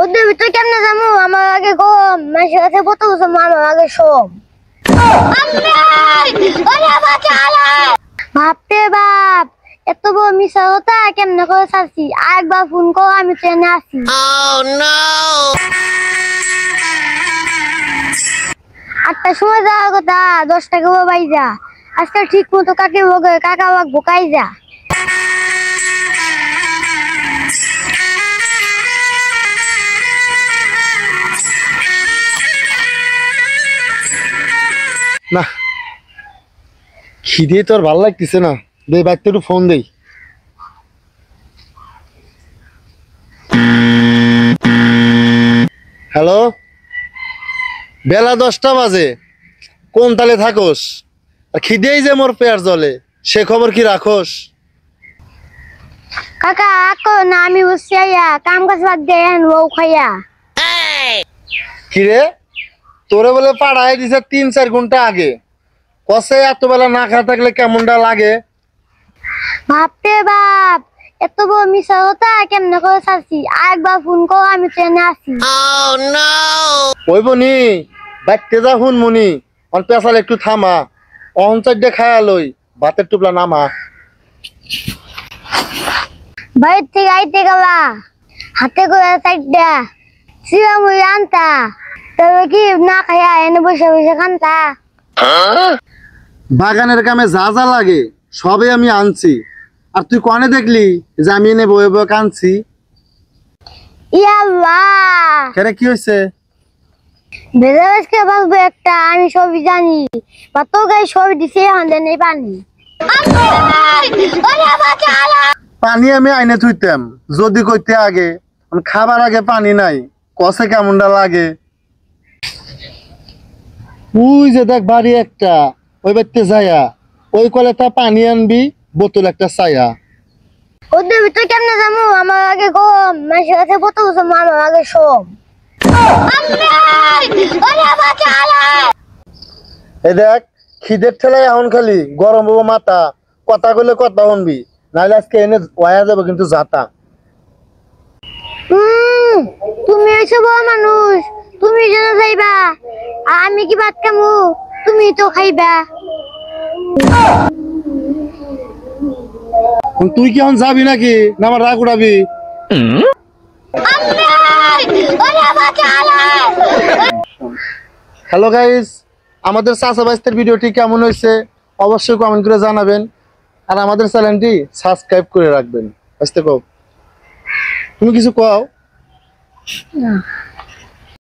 ওদের ভিতরে কেমনে যাবো? আমার আগে গম মাসের কাছে কত বছর আমার আগে সব ভাবতে বাপ এত বড় মিশা হতা কেমনে করে চাচ্ছি আরেকবার ফোন করো আমি ট্রেনে আসি। আটটার সময় যাওয়ার কথা 10টা করে বাইজা আজকাল ঠিক মতো কাকে কাকা বাক বোকাই যা। না খিদে তো আর ভালো লাগতেছে না, দে বাইতে একটু ফোন দেই। হ্যালো, বেলা 10টা বাজে, কোন তালে থাকোস? আর খিদেই যে মোর পেয়ার জলে, সে খবর কি রাখোস? কাকা আকো না আমি বসছি আইয়া কাম কাজ বাদ দিয়ে বউ খাইয়া। কিরে তোরে বলে পাড়ায় দিছে 3-4 ঘন্টা আগে, কসে এত বেলা না খাওয়া থাকলে কেমনটা লাগে? ভাবতে বাপ এত বড় মিশা হতা কেমনে করে চাচ্ছি আরেকবার ফোন করো আমি ট্রেনে আসি। ওই বনি বাইতে যা হুন মনি অল্প পেশাল একটু থামা, অহংচার খায়া লই ভাতের টুপলা নামা। বাড়ির থেকে আইতে গেলা হাতে করে চারটা সিরা মুড়ি আনতা, তবে কি না খাইয়া এনে বসে বসে কান্তা। বাগানের কামে যা যা লাগে সবে আমি আনছি, আর তুই কনে দেখলি যে আমি এনে বয়ে বয়ে কানছি? ইয়াল্লাহ কেন কি হয়েছে? ভেজা ভেজকে বাঁচবো একটা আমি সবই জানি বা তো গাই সবই দিছে হাঁদে নেই পানি। পানি আমি আইনে থুইতাম যদি কইতে আগে, খাবার আগে পানি নাই, কষে কেমনটা লাগে? তুই যে দেখ বাড়ি একটা, ওই বাড়িতে যায়া ওই কলে তা পানি আনবি, বোতল একটা চায়া। ওদের ভিতরে কেমনে যাবো? আমার আগে গম মাসের কাছে কত বছর আমার আগে সব। এই দেখ খিদের ঠেলায় এখন খালি গরম হবো মাথা, কথা কইলে কথা শুনবি, নাহলে আজকে এনে ওয়া যাবো কিন্তু যাতা। তুমি এসে বড় মানুষ, তুমি যেন যাইবা আর আমি কি ভাত খামু? তুমি তো খাইবা। তুই কি এখন যাবি নাকি না আমার রাগ উড়াবি? হ্যালো গাইস, আমাদের চাচা বাইস্তের ভিডিওটি কেমন হয়েছে অবশ্যই কমেন্ট করে জানাবেন, আর আমাদের চ্যানেলটি সাবস্ক্রাইব করে রাখবেন। আসতে কও, তুমি কিছু কও?